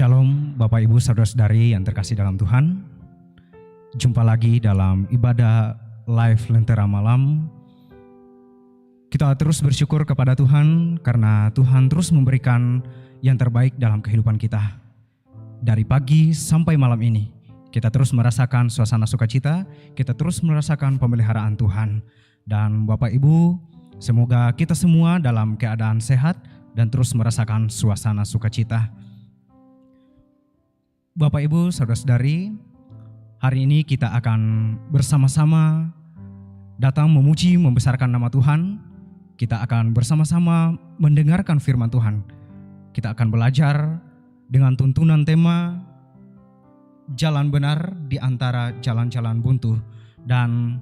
Shalom Bapak Ibu Saudara-saudari yang terkasih dalam Tuhan. Jumpa lagi dalam ibadah live Lentera Malam. Kita terus bersyukur kepada Tuhan karena Tuhan terus memberikan yang terbaik dalam kehidupan kita. Dari pagi sampai malam ini, kita terus merasakan suasana sukacita, kita terus merasakan pemeliharaan Tuhan. Dan Bapak Ibu, semoga kita semua dalam keadaan sehat dan terus merasakan suasana sukacita. Bapak Ibu, Saudara-saudari, hari ini kita akan bersama-sama datang memuji membesarkan nama Tuhan. Kita akan bersama-sama mendengarkan firman Tuhan. Kita akan belajar dengan tuntunan tema jalan benar di antara jalan-jalan buntu. Dan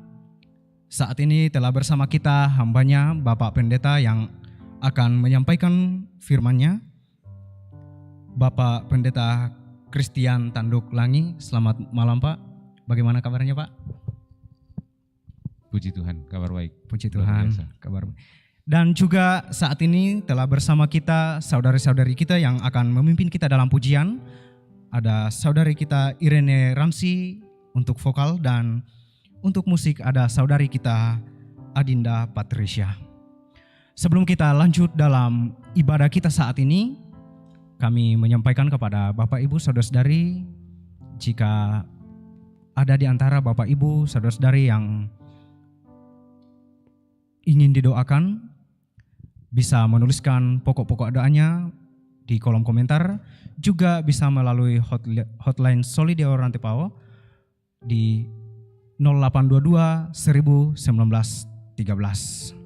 saat ini telah bersama kita hambanya Bapak Pendeta yang akan menyampaikan firman-Nya. Bapak Pendeta Christian Tanduk Langi. Selamat malam Pak, bagaimana kabarnya Pak? Puji Tuhan, kabar baik. Puji Tuhan, kabar baik. Dan juga saat ini telah bersama kita saudari-saudari kita yang akan memimpin kita dalam pujian. Ada saudari kita Irene Ramsi untuk vokal, dan untuk musik ada saudari kita Adinda Patricia. Sebelum kita lanjut dalam ibadah kita saat ini, kami menyampaikan kepada Bapak Ibu Saudara-saudari, jika ada di antara Bapak Ibu Saudara-saudari yang ingin didoakan, bisa menuliskan pokok-pokok doanya di kolom komentar. Juga bisa melalui hotline Solidio Rantepao di 0822 1913.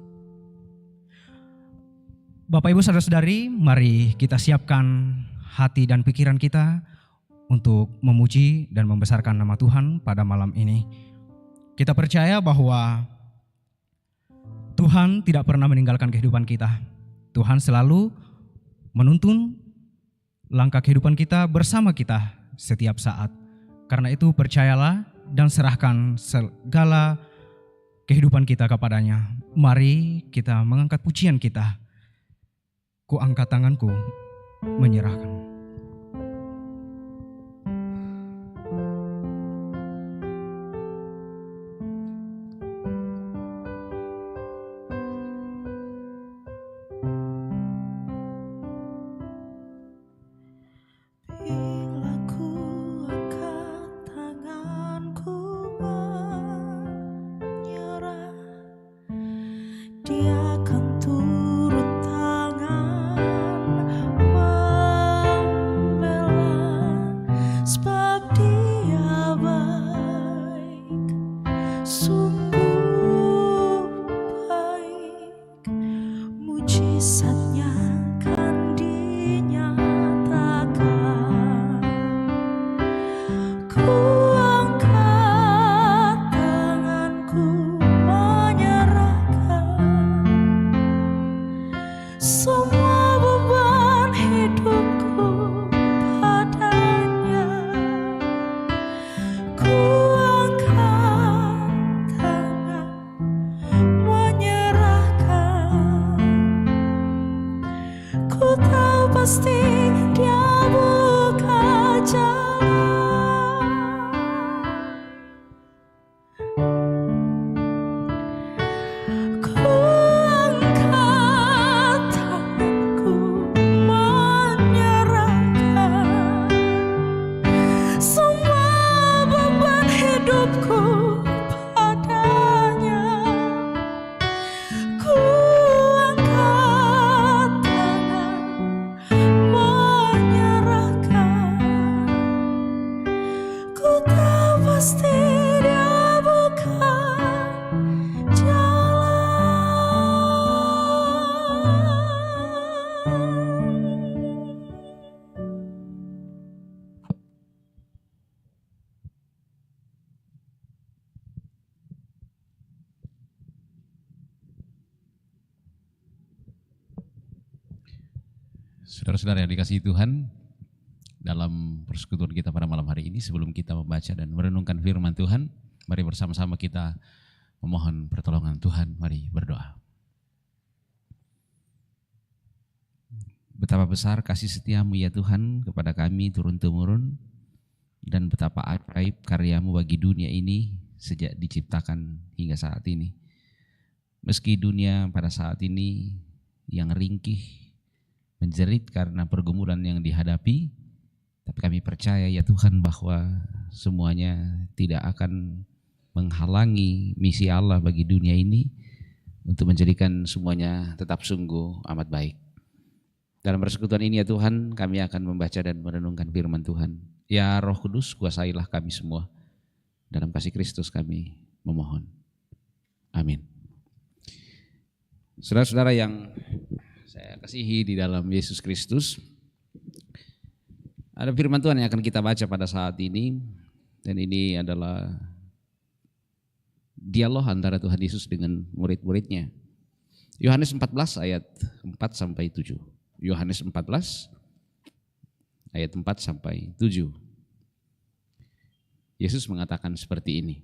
Bapak Ibu Saudara-saudari, mari kita siapkan hati dan pikiran kita untuk memuji dan membesarkan nama Tuhan pada malam ini. Kita percaya bahwa Tuhan tidak pernah meninggalkan kehidupan kita. Tuhan selalu menuntun langkah kehidupan kita bersama kita setiap saat. Karena itu percayalah dan serahkan segala kehidupan kita kepadanya. Mari kita mengangkat pujian kita. Ku angkat tanganku menyerahkan. Saudara-saudara yang dikasihi Tuhan, dalam persekutuan kita pada malam hari ini, sebelum kita membaca dan merenungkan firman Tuhan, mari bersama-sama kita memohon pertolongan Tuhan. Mari berdoa. Betapa besar kasih setiamu ya Tuhan kepada kami turun-temurun, dan betapa ajaib karyamu bagi dunia ini sejak diciptakan hingga saat ini. Meski dunia pada saat ini yang ringkih, menjerit karena pergumulan yang dihadapi, tapi kami percaya ya Tuhan bahwa semuanya tidak akan menghalangi misi Allah bagi dunia ini untuk menjadikan semuanya tetap sungguh amat baik. Dalam persekutuan ini ya Tuhan, kami akan membaca dan merenungkan firman Tuhan. Ya Roh Kudus, kuasailah kami semua. Dalam kasih Kristus kami memohon. Amin. Saudara-saudara yang saya kasihi di dalam Yesus Kristus, ada firman Tuhan yang akan kita baca pada saat ini, dan ini adalah dialog antara Tuhan Yesus dengan murid-muridnya. Yohanes 14 ayat 4 sampai 7. Yohanes 14 ayat 4 sampai 7. Yesus mengatakan seperti ini.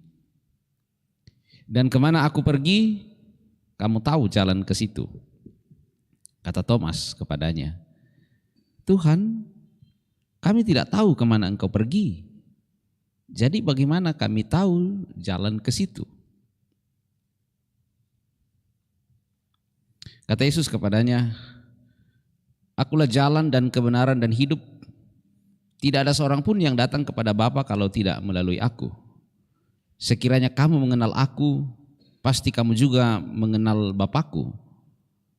Dan kemana aku pergi, kamu tahu jalan ke situ. Kata Thomas kepadanya, Tuhan, kami tidak tahu kemana engkau pergi. Jadi bagaimana kami tahu jalan ke situ? Kata Yesus kepadanya, Akulah jalan dan kebenaran dan hidup. Tidak ada seorang pun yang datang kepada Bapa kalau tidak melalui aku. Sekiranya kamu mengenal aku, pasti kamu juga mengenal Bapakku.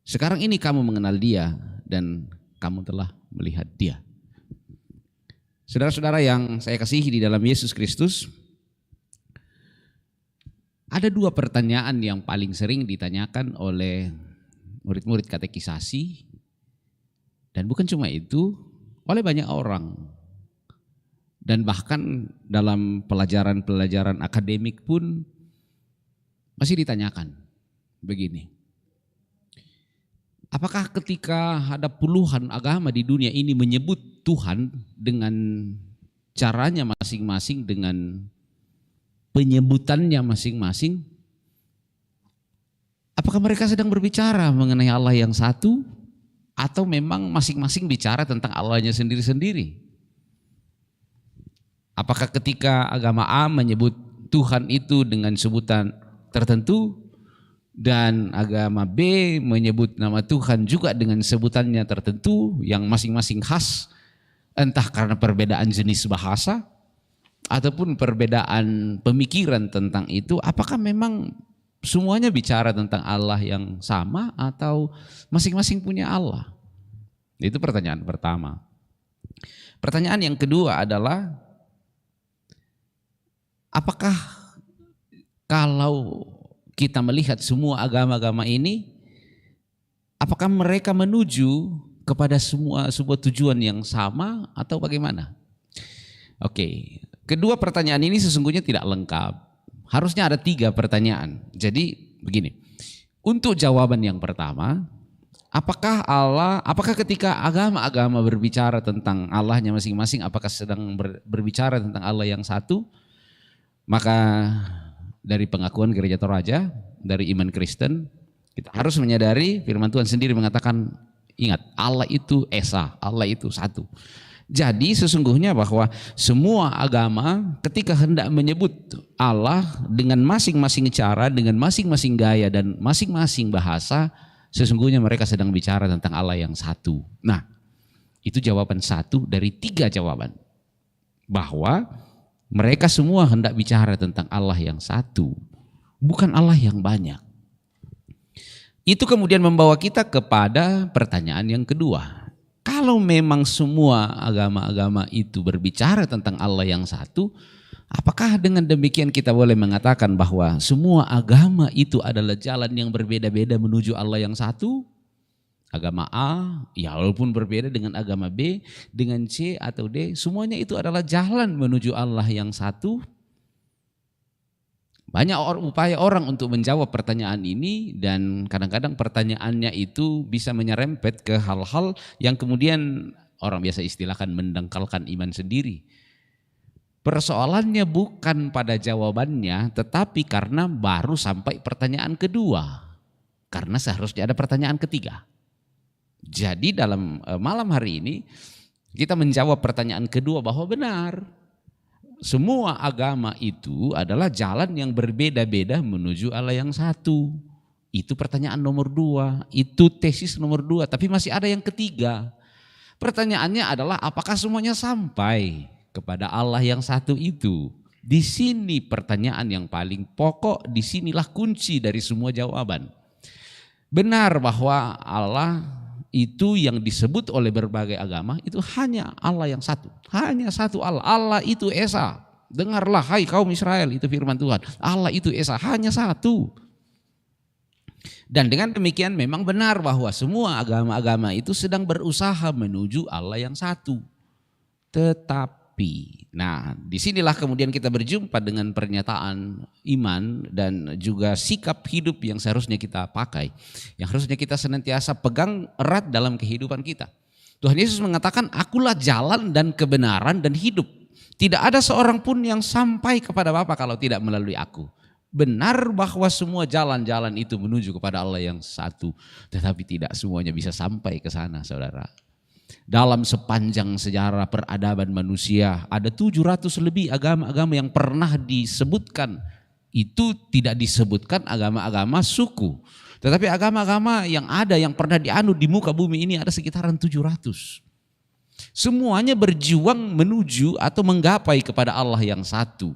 Sekarang ini kamu mengenal Dia dan kamu telah melihat Dia. Saudara-saudara yang saya kasihi di dalam Yesus Kristus, ada dua pertanyaan yang paling sering ditanyakan oleh murid-murid katekisasi, dan bukan cuma itu, oleh banyak orang. Dan bahkan dalam pelajaran-pelajaran akademik pun masih ditanyakan begini. Apakah ketika ada puluhan agama di dunia ini menyebut Tuhan dengan caranya masing-masing, dengan penyebutannya masing-masing, apakah mereka sedang berbicara mengenai Allah yang satu, atau memang masing-masing bicara tentang Allahnya sendiri-sendiri? Apakah ketika agama A menyebut Tuhan itu dengan sebutan tertentu, dan agama B menyebut nama Tuhan juga dengan sebutannya tertentu yang masing-masing khas, entah karena perbedaan jenis bahasa ataupun perbedaan pemikiran tentang itu? Apakah memang semuanya bicara tentang Allah yang sama atau masing-masing punya Allah? Itu pertanyaan pertama. Pertanyaan yang kedua adalah, apakah kalau kita melihat semua agama-agama ini, apakah mereka menuju kepada sebuah tujuan yang sama atau bagaimana? Oke, kedua pertanyaan ini sesungguhnya tidak lengkap. Harusnya ada 3 pertanyaan. Jadi begini, untuk jawaban yang pertama, apakah ketika agama-agama berbicara tentang Allahnya masing-masing, apakah sedang berbicara tentang Allah yang satu? Maka dari pengakuan Gereja Toraja, dari iman Kristen, kita harus menyadari firman Tuhan sendiri mengatakan, ingat, Allah itu esa, Allah itu satu. Jadi sesungguhnya bahwa semua agama ketika hendak menyebut Allah dengan masing-masing cara, dengan masing-masing gaya dan masing-masing bahasa, sesungguhnya mereka sedang bicara tentang Allah yang satu. Nah, itu jawaban 1 dari 3 jawaban. Bahwa mereka semua hendak bicara tentang Allah yang satu, bukan Allah yang banyak. Itu kemudian membawa kita kepada pertanyaan yang kedua. Kalau memang semua agama-agama itu berbicara tentang Allah yang satu, apakah dengan demikian kita boleh mengatakan bahwa semua agama itu adalah jalan yang berbeda-beda menuju Allah yang satu? Agama A, ya walaupun berbeda dengan agama B, dengan C atau D, semuanya itu adalah jalan menuju Allah yang satu. Banyak upaya orang untuk menjawab pertanyaan ini, dan kadang-kadang pertanyaannya itu bisa menyerempet ke hal-hal yang kemudian orang biasa istilahkan mendangkalkan iman sendiri. Persoalannya bukan pada jawabannya, tetapi karena baru sampai pertanyaan kedua. Karena seharusnya ada pertanyaan ketiga. Jadi dalam malam hari ini kita menjawab pertanyaan kedua bahwa benar semua agama itu adalah jalan yang berbeda-beda menuju Allah yang satu. Itu pertanyaan nomor 2, itu tesis nomor 2, tapi masih ada yang ketiga. Pertanyaannya adalah apakah semuanya sampai kepada Allah yang satu itu? Di sini pertanyaan yang paling pokok, disinilah kunci dari semua jawaban. Benar bahwa Allah itu yang disebut oleh berbagai agama itu hanya Allah yang satu. Hanya satu Allah. Allah itu Esa. Dengarlah hai kaum Israel, itu firman Tuhan. Allah itu Esa, hanya satu. Dan dengan demikian memang benar bahwa semua agama-agama itu sedang berusaha menuju Allah yang satu. Tetapi, nah disinilah kemudian kita berjumpa dengan pernyataan iman dan juga sikap hidup yang seharusnya kita pakai. Yang harusnya kita senantiasa pegang erat dalam kehidupan kita. Tuhan Yesus mengatakan, akulah jalan dan kebenaran dan hidup. Tidak ada seorang pun yang sampai kepada Bapa kalau tidak melalui aku. Benar bahwa semua jalan-jalan itu menuju kepada Allah yang satu. Tetapi tidak semuanya bisa sampai ke sana, saudara. Dalam sepanjang sejarah peradaban manusia ada 700 lebih agama-agama yang pernah disebutkan. Itu tidak disebutkan agama-agama suku. Tetapi agama-agama yang ada yang pernah dianut di muka bumi ini ada sekitaran 700. Semuanya berjuang menuju atau menggapai kepada Allah yang satu.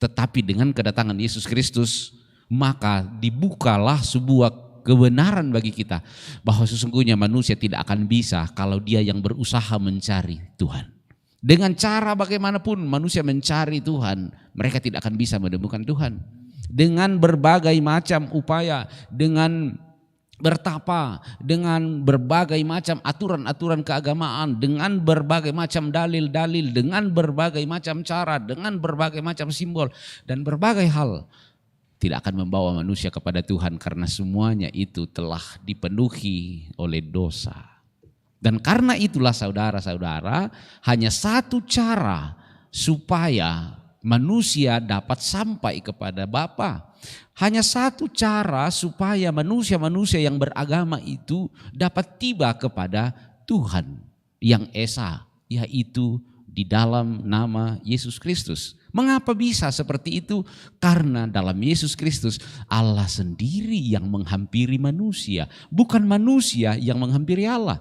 Tetapi dengan kedatangan Yesus Kristus, maka dibukalah sebuah kebenaran bagi kita bahwa sesungguhnya manusia tidak akan bisa kalau dia yang berusaha mencari Tuhan. Dengan cara bagaimanapun manusia mencari Tuhan, mereka tidak akan bisa menemukan Tuhan. Dengan berbagai macam upaya, dengan bertapa, dengan berbagai macam aturan-aturan keagamaan, dengan berbagai macam dalil-dalil, dengan berbagai macam cara, dengan berbagai macam simbol dan berbagai hal tidak akan membawa manusia kepada Tuhan karena semuanya itu telah dipenuhi oleh dosa. Dan karena itulah saudara-saudara, hanya satu cara supaya manusia dapat sampai kepada Bapa. Hanya satu cara supaya manusia-manusia yang beragama itu dapat tiba kepada Tuhan yang Esa, yaitu di dalam nama Yesus Kristus. Mengapa bisa seperti itu? Karena dalam Yesus Kristus Allah sendiri yang menghampiri manusia, bukan manusia yang menghampiri Allah.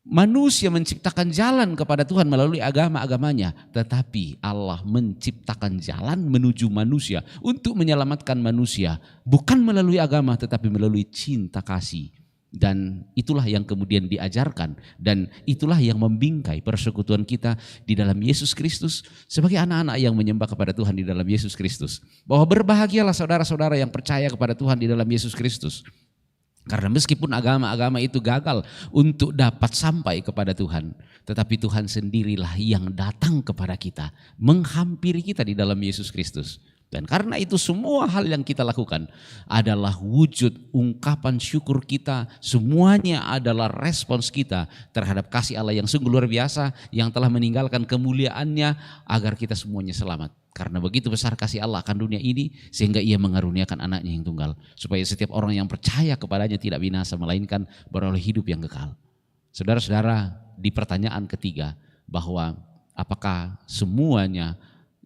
Manusia menciptakan jalan kepada Tuhan melalui agama-agamanya, tetapi Allah menciptakan jalan menuju manusia untuk menyelamatkan manusia, bukan melalui agama tetapi melalui cinta kasih. Dan itulah yang kemudian diajarkan dan itulah yang membingkai persekutuan kita di dalam Yesus Kristus sebagai anak-anak yang menyembah kepada Tuhan di dalam Yesus Kristus. Bahwa berbahagialah saudara-saudara yang percaya kepada Tuhan di dalam Yesus Kristus. Karena meskipun agama-agama itu gagal untuk dapat sampai kepada Tuhan, tetapi Tuhan sendirilah yang datang kepada kita, menghampiri kita di dalam Yesus Kristus. Dan karena itu semua hal yang kita lakukan adalah wujud ungkapan syukur kita, semuanya adalah respons kita terhadap kasih Allah yang sungguh luar biasa, yang telah meninggalkan kemuliaannya agar kita semuanya selamat. Karena begitu besar kasih Allah akan dunia ini sehingga ia mengaruniakan anaknya yang tunggal. Supaya setiap orang yang percaya kepadanya tidak binasa melainkan beroleh hidup yang kekal. Saudara-saudara, di pertanyaan ketiga bahwa apakah semuanya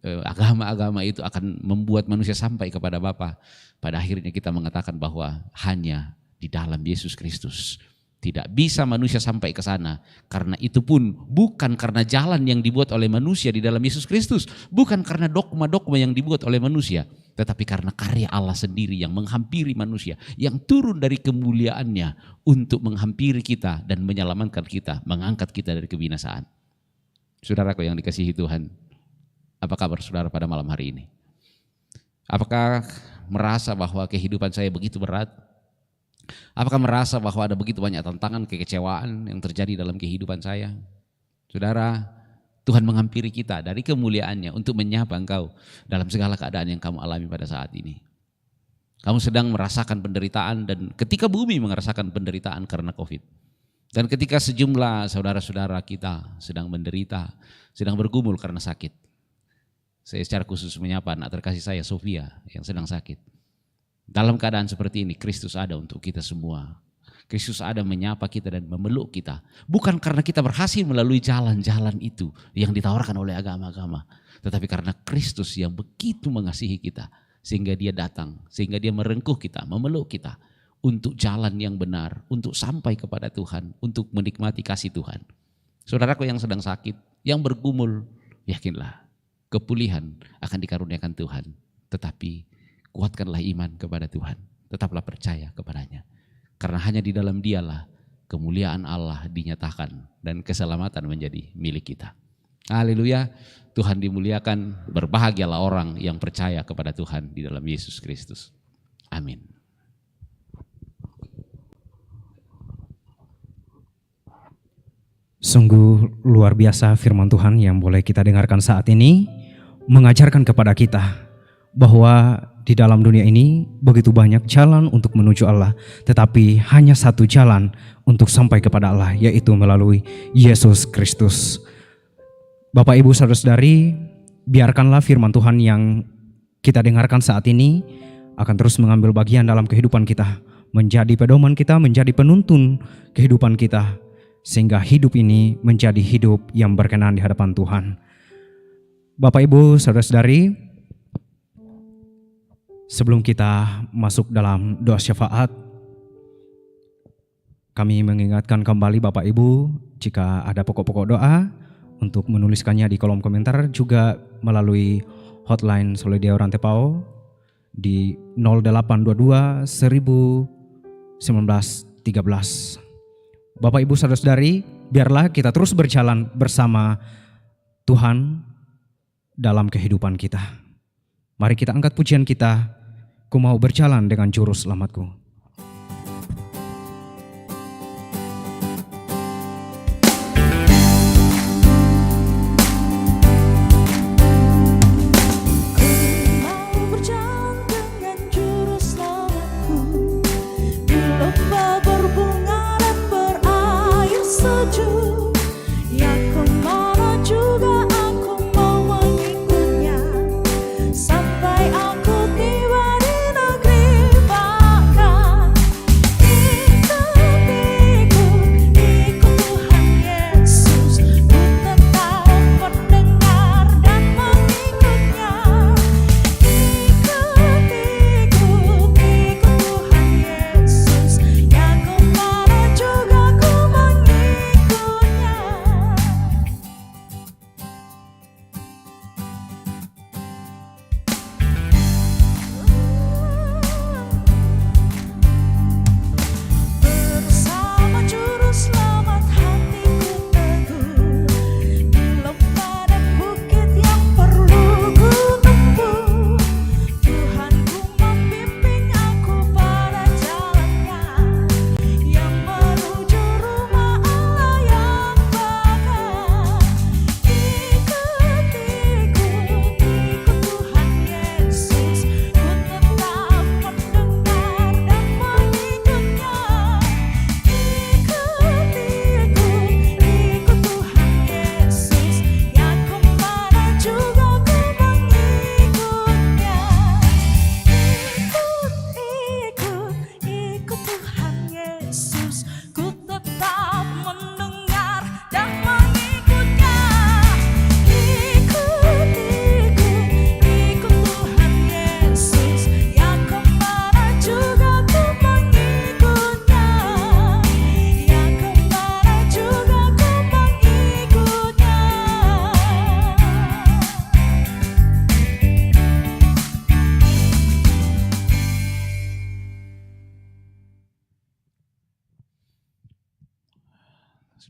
agama-agama itu akan membuat manusia sampai kepada Bapa. Pada akhirnya kita mengatakan bahwa hanya di dalam Yesus Kristus. Tidak bisa manusia sampai ke sana. Karena itu pun bukan karena jalan yang dibuat oleh manusia di dalam Yesus Kristus. Bukan karena dogma-dogma yang dibuat oleh manusia. Tetapi karena karya Allah sendiri yang menghampiri manusia. Yang turun dari kemuliaannya untuk menghampiri kita dan menyelamatkan kita. Mengangkat kita dari kebinasaan. Saudaraku yang dikasihi Tuhan. Apa kabar saudara pada malam hari ini? Apakah merasa bahwa kehidupan saya begitu berat? Apakah merasa bahwa ada begitu banyak tantangan, kekecewaan yang terjadi dalam kehidupan saya? Saudara, Tuhan menghampiri kita dari kemuliaannya untuk menyapa engkau dalam segala keadaan yang kamu alami pada saat ini. Kamu sedang merasakan penderitaan dan ketika bumi merasakan penderitaan karena COVID. Dan ketika sejumlah saudara-saudara kita sedang menderita, sedang bergumul karena sakit. Saya secara khusus menyapa anak terkasih saya, Sofia, yang sedang sakit. Dalam keadaan seperti ini, Kristus ada untuk kita semua. Kristus ada menyapa kita dan memeluk kita. Bukan karena kita berhasil melalui jalan-jalan itu yang ditawarkan oleh agama-agama. Tetapi karena Kristus yang begitu mengasihi kita. Sehingga dia datang, sehingga dia merengkuh kita, memeluk kita. Untuk jalan yang benar, untuk sampai kepada Tuhan, untuk menikmati kasih Tuhan. Saudaraku yang sedang sakit, yang bergumul, yakinlah kepulihan akan dikaruniakan Tuhan. Tetapi kuatkanlah iman kepada Tuhan, tetaplah percaya kepadanya. Karena hanya di dalam Dialah kemuliaan Allah dinyatakan dan keselamatan menjadi milik kita. Haleluya, Tuhan dimuliakan, berbahagialah orang yang percaya kepada Tuhan di dalam Yesus Kristus. Amin. Sungguh luar biasa firman Tuhan yang boleh kita dengarkan saat ini, mengajarkan kepada kita bahwa di dalam dunia ini begitu banyak jalan untuk menuju Allah, tetapi hanya satu jalan untuk sampai kepada Allah, yaitu melalui Yesus Kristus. Bapak, Ibu, Saudara-saudari, biarkanlah firman Tuhan yang kita dengarkan saat ini akan terus mengambil bagian dalam kehidupan kita, menjadi pedoman kita, menjadi penuntun kehidupan kita, sehingga hidup ini menjadi hidup yang berkenan di hadapan Tuhan. Bapak, Ibu, Saudara-saudari, sebelum kita masuk dalam doa syafaat, kami mengingatkan kembali Bapak Ibu, jika ada pokok-pokok doa untuk menuliskannya di kolom komentar, juga melalui hotline Solidio Rantepao di 0822 1000 1913. Bapak, Ibu, Saudara-saudari, biarlah kita terus berjalan bersama Tuhan dalam kehidupan kita. Mari kita angkat pujian kita, Ku mau berjalan dengan juru selamatku.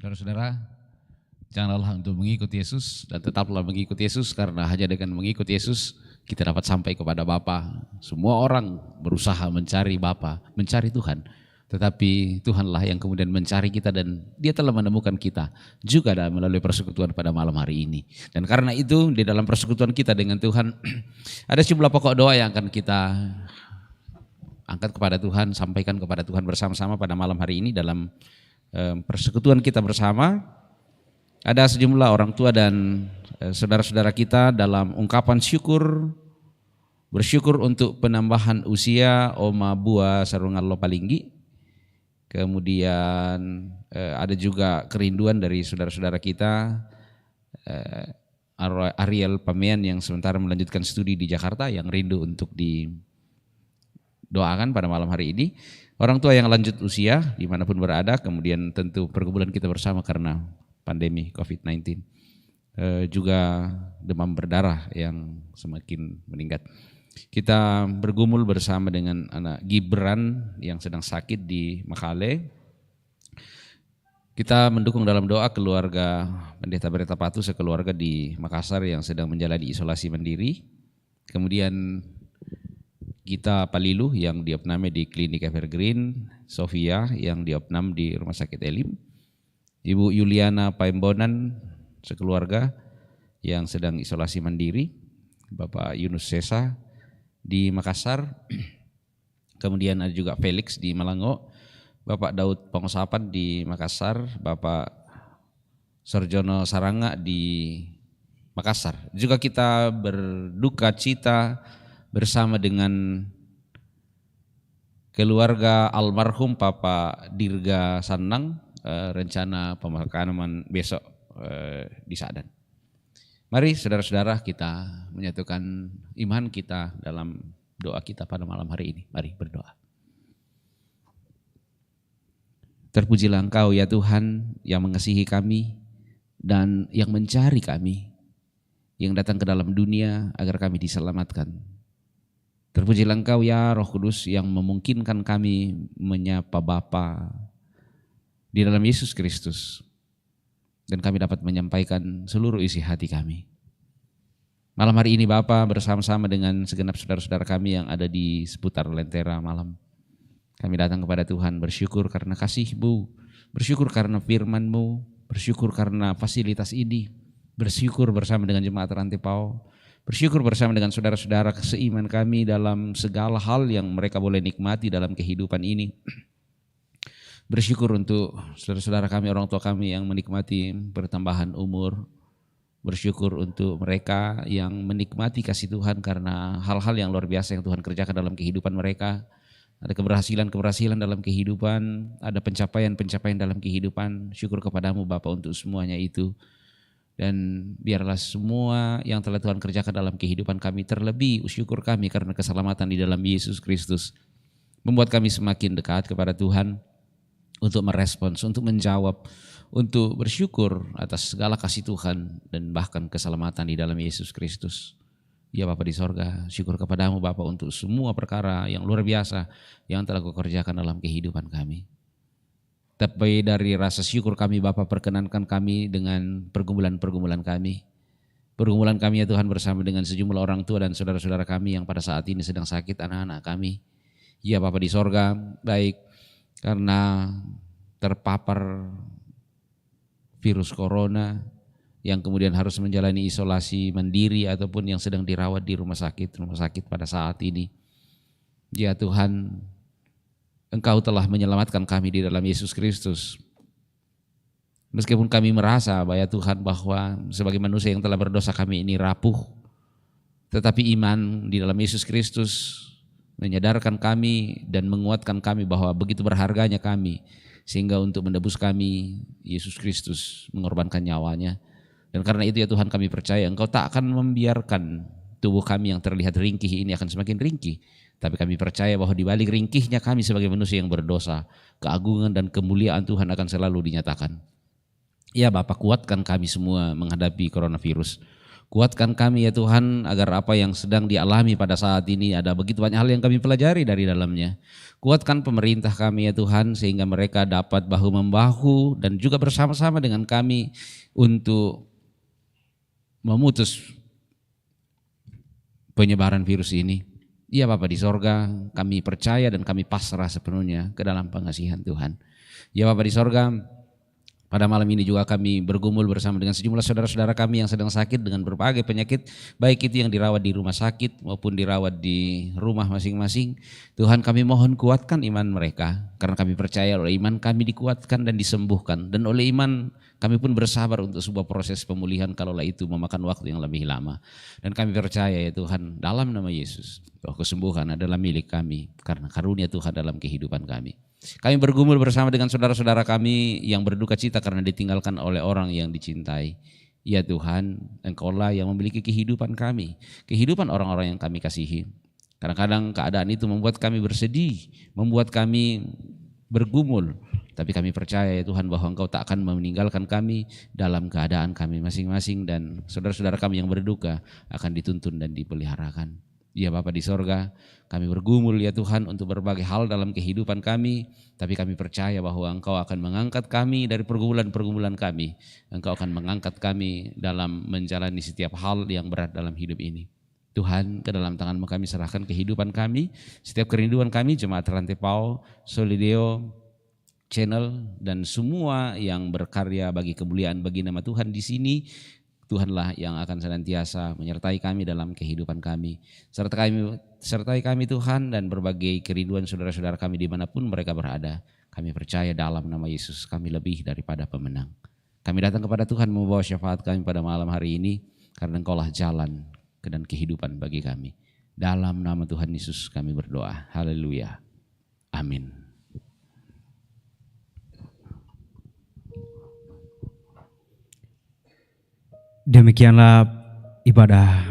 Saudara-saudara, janganlah untuk mengikuti Yesus dan tetaplah mengikuti Yesus, karena hanya dengan mengikuti Yesus kita dapat sampai kepada Bapa. Semua orang berusaha mencari Bapa, mencari Tuhan, tetapi Tuhanlah yang kemudian mencari kita dan Dia telah menemukan kita juga melalui persekutuan pada malam hari ini. Dan karena itu di dalam persekutuan kita dengan Tuhan ada sejumlah pokok doa yang akan kita angkat kepada Tuhan, sampaikan kepada Tuhan bersama-sama pada malam hari ini dalam persekutuan kita bersama. Ada sejumlah orang tua dan saudara-saudara kita dalam ungkapan syukur, bersyukur untuk penambahan usia Oma Bua Sarungallo Palinggi Kemudian ada juga kerinduan dari saudara-saudara kita, Ariel Pamean yang sementara melanjutkan studi di Jakarta yang rindu untuk didoakan pada malam hari ini. Orang tua yang lanjut usia dimanapun berada, kemudian tentu pergumulan kita bersama karena pandemi COVID-19. Juga demam berdarah yang semakin meningkat. Kita bergumul bersama dengan anak Gibran yang sedang sakit di Makale. Kita mendukung dalam doa keluarga Pendeta Bereta Patu sekeluarga di Makassar yang sedang menjalani isolasi mandiri. Kemudian Gita Palilu yang diopname di Klinik Evergreen, Sofia yang diopnam di Rumah Sakit Elim, Ibu Yuliana Paembonan sekeluarga yang sedang isolasi mandiri, Bapak Yunus Sesa di Makassar, kemudian ada juga Felix di Malango, Bapak Daud Pengosapan di Makassar, Bapak Sarjono Saranga di Makassar. Juga kita berduka cita bersama dengan keluarga almarhum Papa Dirga Sanang, rencana pemakaman besok di Sadan. Mari saudara-saudara kita menyatukan iman kita dalam doa kita pada malam hari ini. Mari berdoa. Terpujilah Engkau ya Tuhan yang mengasihi kami dan yang mencari kami, yang datang ke dalam dunia agar kami diselamatkan. Terpujilah Engkau ya Roh Kudus yang memungkinkan kami menyapa Bapa di dalam Yesus Kristus. Dan kami dapat menyampaikan seluruh isi hati kami. Malam hari ini Bapa bersama-sama dengan segenap saudara-saudara kami yang ada di seputar Lentera Malam. Kami datang kepada Tuhan bersyukur karena kasih-Mu, bersyukur karena firman-Mu, bersyukur karena fasilitas ini, bersyukur bersama dengan jemaat Rantipau, bersyukur bersama dengan saudara-saudara seiman kami dalam segala hal yang mereka boleh nikmati dalam kehidupan ini. Bersyukur untuk saudara-saudara kami, orang tua kami yang menikmati pertambahan umur. Bersyukur untuk mereka yang menikmati kasih Tuhan karena hal-hal yang luar biasa yang Tuhan kerjakan dalam kehidupan mereka. Ada keberhasilan-keberhasilan dalam kehidupan, ada pencapaian-pencapaian dalam kehidupan. Syukur kepadamu Bapa untuk semuanya itu. Dan biarlah semua yang telah Tuhan kerjakan dalam kehidupan kami, terlebih syukur kami karena keselamatan di dalam Yesus Kristus, membuat kami semakin dekat kepada Tuhan, untuk merespons, untuk menjawab, untuk bersyukur atas segala kasih Tuhan dan bahkan keselamatan di dalam Yesus Kristus. Ya Bapa di sorga, syukur kepadamu Bapa untuk semua perkara yang luar biasa yang telah Kau kerjakan dalam kehidupan kami. Tapi dari rasa syukur kami Bapa, perkenankan kami dengan pergumulan-pergumulan kami. Pergumulan kami ya Tuhan bersama dengan sejumlah orang tua dan saudara-saudara kami yang pada saat ini sedang sakit, anak-anak kami. Ya Bapa di sorga, baik karena terpapar virus corona yang kemudian harus menjalani isolasi mandiri ataupun yang sedang dirawat di rumah sakit pada saat ini. Ya Tuhan, Engkau telah menyelamatkan kami di dalam Yesus Kristus. Meskipun kami merasa bahwa Tuhan bahwa sebagai manusia yang telah berdosa kami ini rapuh, tetapi iman di dalam Yesus Kristus menyadarkan kami dan menguatkan kami bahwa begitu berharganya kami, sehingga untuk menebus kami Yesus Kristus mengorbankan nyawanya. Dan karena itu ya Tuhan, kami percaya Engkau tak akan membiarkan tubuh kami yang terlihat ringkih ini akan semakin ringkih. Tapi kami percaya bahwa di balik ringkihnya kami sebagai manusia yang berdosa, keagungan dan kemuliaan Tuhan akan selalu dinyatakan. Ya Bapa, kuatkan kami semua menghadapi coronavirus. Kuatkan kami ya Tuhan agar apa yang sedang dialami pada saat ini, ada begitu banyak hal yang kami pelajari dari dalamnya. Kuatkan pemerintah kami ya Tuhan sehingga mereka dapat bahu-membahu dan juga bersama-sama dengan kami untuk memutus penyebaran virus ini. Ya Bapa di sorga, kami percaya dan kami pasrah sepenuhnya ke dalam pengasihan Tuhan. Ya Bapa di sorga, pada malam ini juga kami bergumul bersama dengan sejumlah saudara-saudara kami yang sedang sakit dengan berbagai penyakit, baik itu yang dirawat di rumah sakit maupun dirawat di rumah masing-masing. Tuhan, kami mohon kuatkan iman mereka, karena kami percaya oleh iman kami dikuatkan dan disembuhkan, dan oleh iman Kami pun bersabar untuk sebuah proses pemulihan kalaulah itu memakan waktu yang lebih lama. Dan kami percaya ya Tuhan, dalam nama Yesus, bahwa kesembuhan adalah milik kami karena karunia Tuhan dalam kehidupan kami. Kami bergumul bersama dengan saudara-saudara kami yang berduka cita karena ditinggalkan oleh orang yang dicintai. Ya Tuhan, Engkaulah yang memiliki kehidupan kami, kehidupan orang-orang yang kami kasihi. Kadang-kadang keadaan itu membuat kami bersedih, membuat kami bergumul. Tapi kami percaya ya Tuhan bahwa Engkau tak akan meninggalkan kami dalam keadaan kami masing-masing dan saudara-saudara kami yang berduka akan dituntun dan dipeliharakan. Ya Bapa di sorga, kami bergumul ya Tuhan untuk berbagai hal dalam kehidupan kami, tapi kami percaya bahwa Engkau akan mengangkat kami dari pergumulan-pergumulan kami. Engkau akan mengangkat kami dalam menjalani setiap hal yang berat dalam hidup ini. Tuhan, ke dalam tangan-Mu kami serahkan kehidupan kami, setiap kerinduan kami, Jemaat Rantai Pau, Solideo, channel dan semua yang berkarya bagi kemuliaan bagi nama Tuhan di sini. Tuhanlah yang akan senantiasa menyertai kami dalam kehidupan kami. Sertai kami Tuhan dan berbagai kerinduan saudara-saudara kami dimanapun mereka berada. Kami percaya dalam nama Yesus kami lebih daripada pemenang. Kami datang kepada Tuhan membawa syafaat kami pada malam hari ini karena Engkaulah jalan dan kehidupan bagi kami. Dalam nama Tuhan Yesus kami berdoa. Haleluya. Amin. Demikianlah ibadah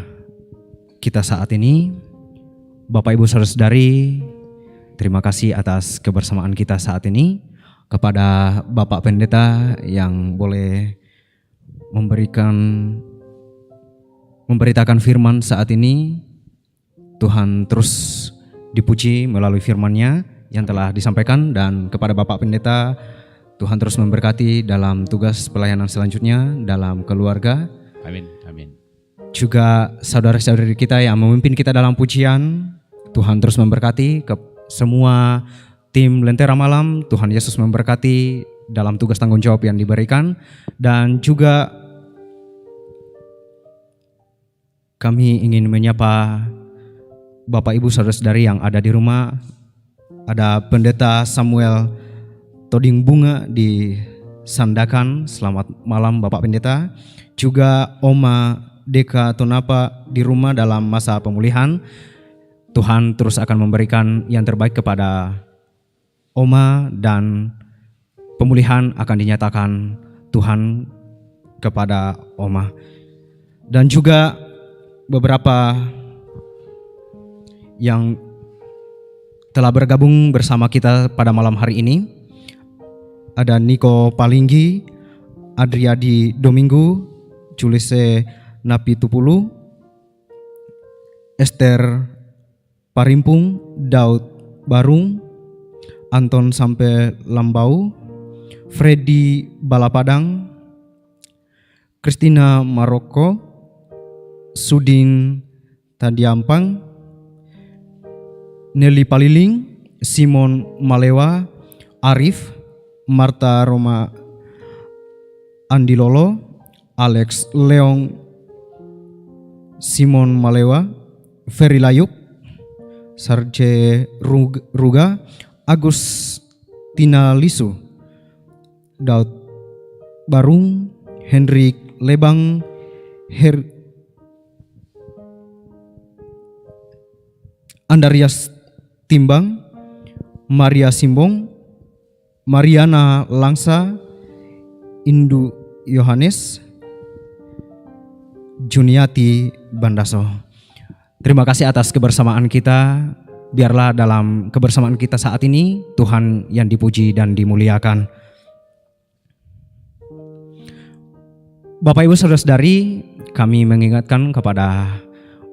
kita saat ini. Bapak Ibu Saudara-saudari, terima kasih atas kebersamaan kita saat ini. Kepada Bapak Pendeta yang boleh memberitakan firman saat ini, Tuhan terus dipuji melalui firman-Nya yang telah disampaikan, dan kepada Bapak Pendeta, Tuhan terus memberkati dalam tugas pelayanan selanjutnya dalam keluarga. Amin, amin. Juga saudara-saudari kita yang memimpin kita dalam pujian, Tuhan terus memberkati ke semua tim Lentera Malam. Tuhan Yesus memberkati dalam tugas tanggung jawab yang diberikan. Dan juga kami ingin menyapa Bapak Ibu saudara-saudari yang ada di rumah. Ada Pendeta Samuel Toding Bunga di Sandakan. Selamat malam Bapak Pendeta. Juga Oma Deka Tonapa di rumah dalam masa pemulihan. Tuhan terus akan memberikan yang terbaik kepada Oma dan pemulihan akan dinyatakan Tuhan kepada Oma. Dan juga beberapa yang telah bergabung bersama kita pada malam hari ini. Ada Niko Palinggi, Adriadi Domingo, Julise Napi Tupulu, Esther Parimpung, Daud Barung, Anton Sampe Lambau, Freddy Balapadang, Christina Maroko, Sudin Tadiampang, Nelly Paliling, Simon Malewa, Arif, Marta Roma Andilolo, Alex Leong, Simon Malewa, Ferry Layuk, Sarje Ruga, Agus Tina Lisu, Daud Barung, Hendrik Lebang, Andarias Timbang, Maria Simbong, Mariana Langsa, Indu Yohanes, Juniati Bandaso. Terima kasih atas kebersamaan kita. Biarlah dalam kebersamaan kita saat ini Tuhan yang dipuji dan dimuliakan. Bapak Ibu Saudara-saudari, kami mengingatkan kepada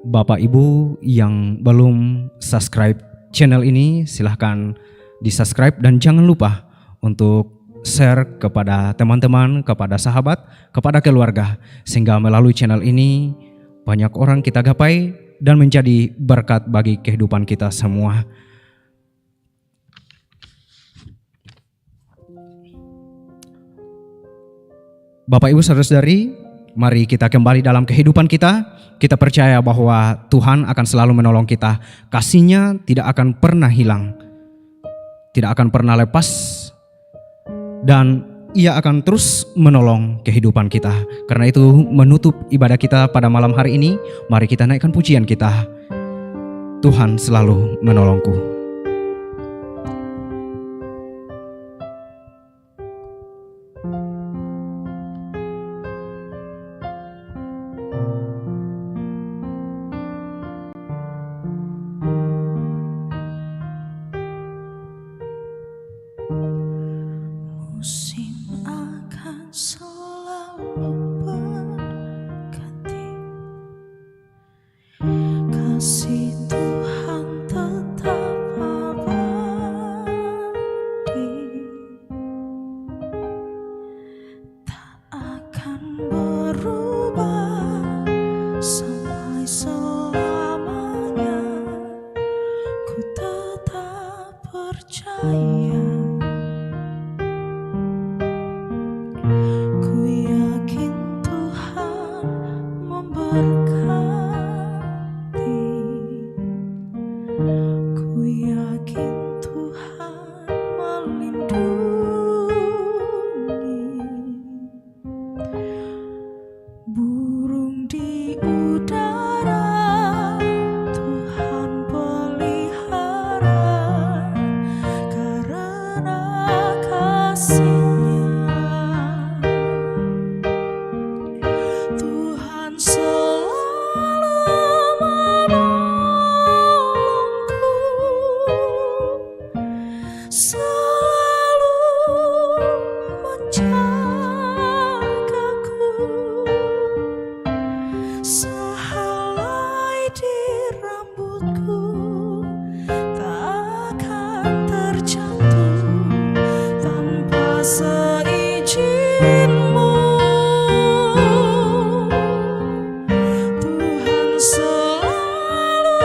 Bapak Ibu yang belum subscribe channel ini, silahkan di-subscribe dan jangan lupa untuk share kepada teman-teman, kepada sahabat, kepada keluarga, sehingga melalui channel ini banyak orang kita gapai dan menjadi berkat bagi kehidupan kita semua. Bapak Ibu Saudara-saudari, mari kita kembali dalam kehidupan kita. Kita percaya bahwa Tuhan akan selalu menolong kita. Kasih-Nya tidak akan pernah hilang, tidak akan pernah lepas. Dan Ia akan terus menolong kehidupan kita. Karena itu menutup ibadah kita pada malam hari ini, mari kita naikkan pujian kita. Tuhan selalu menolongku. Musim akan selalu berganti, kasih Tuhan tetap abadi, tak akan berubah sampai selamanya. Ku tetap percaya. Ku yakin Tuhan memberkati. Ku yakin Tuhan melindungi. Burung di udara Tuhan pelihara karena kasih-Nya. Tuhan selalu menolongku, selalu menjagaku, sehelai di rambutku tak akan terjatuh tanpa seizin-Mu. Tuhan selalu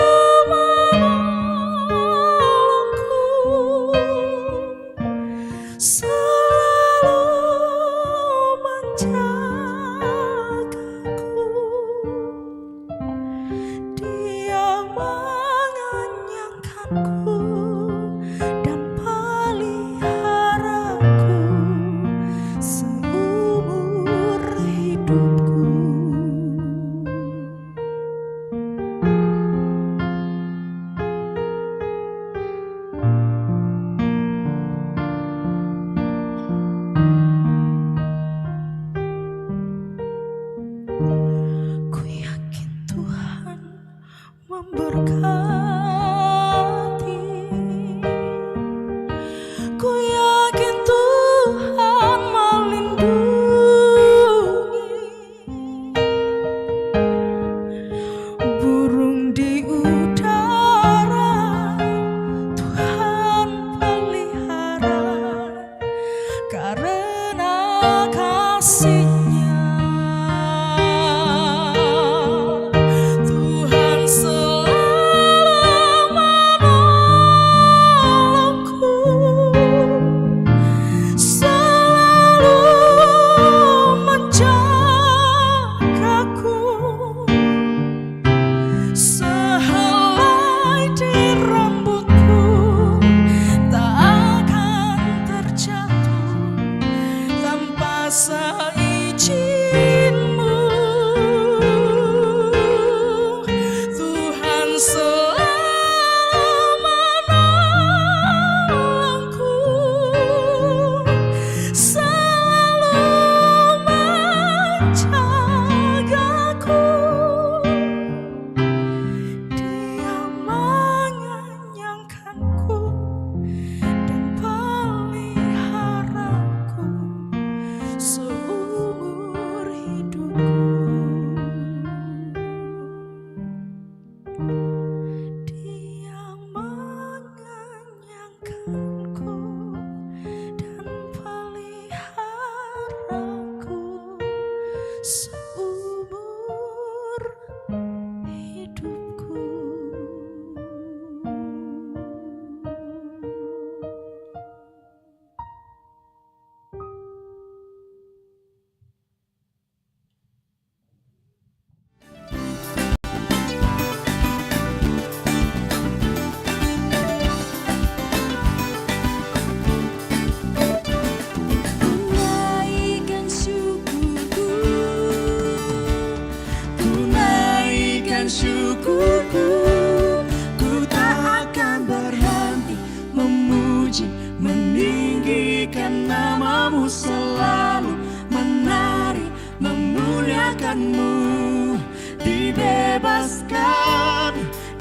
menolongku, selalu menjagaku. Dia mengenyangkanku dan pelihara memuji, meninggikan namamu, selalu menari, memuliakanmu. Dibebaskan,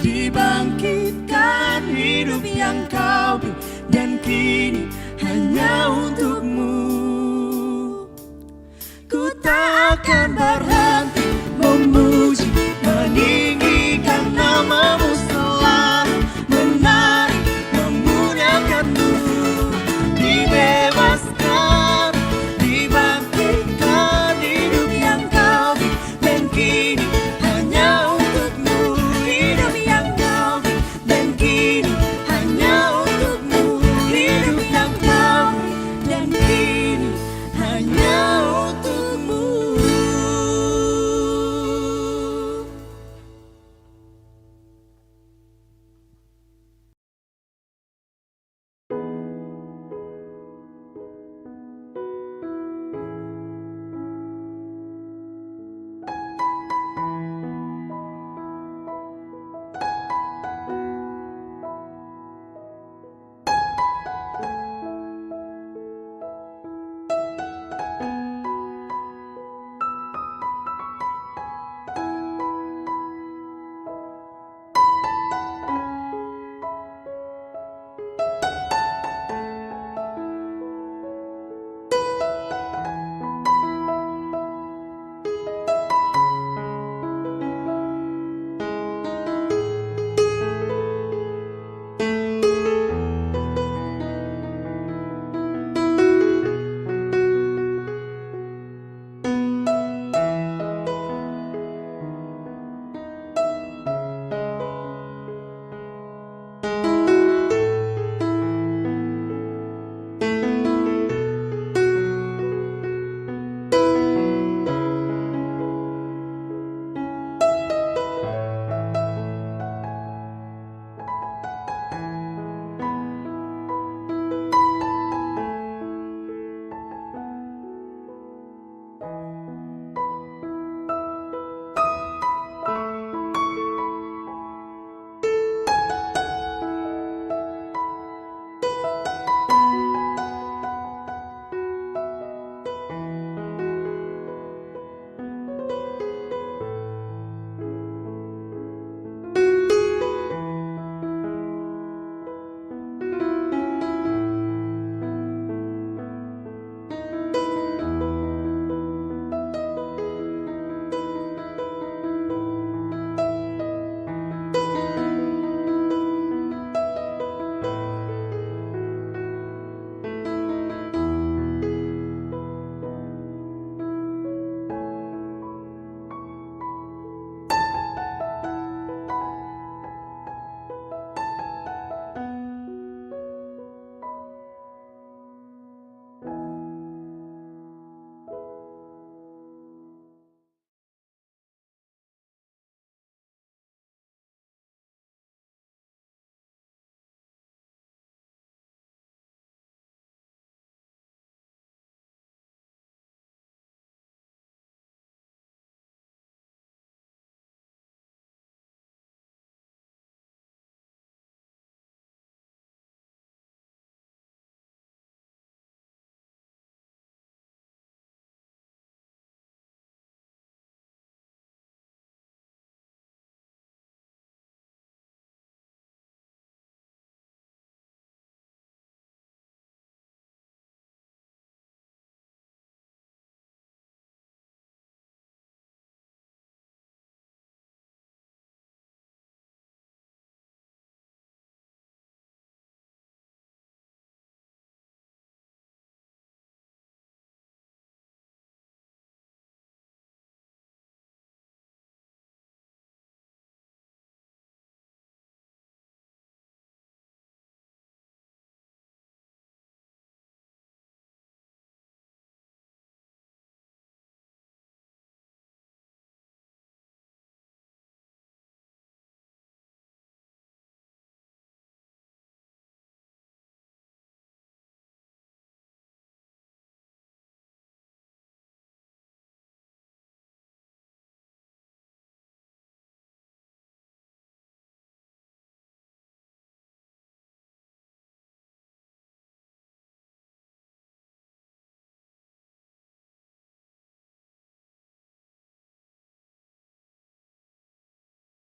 dibangkitkan, hidup yang kau beri, dan kini hanya untukmu. Ku tak akan berhenti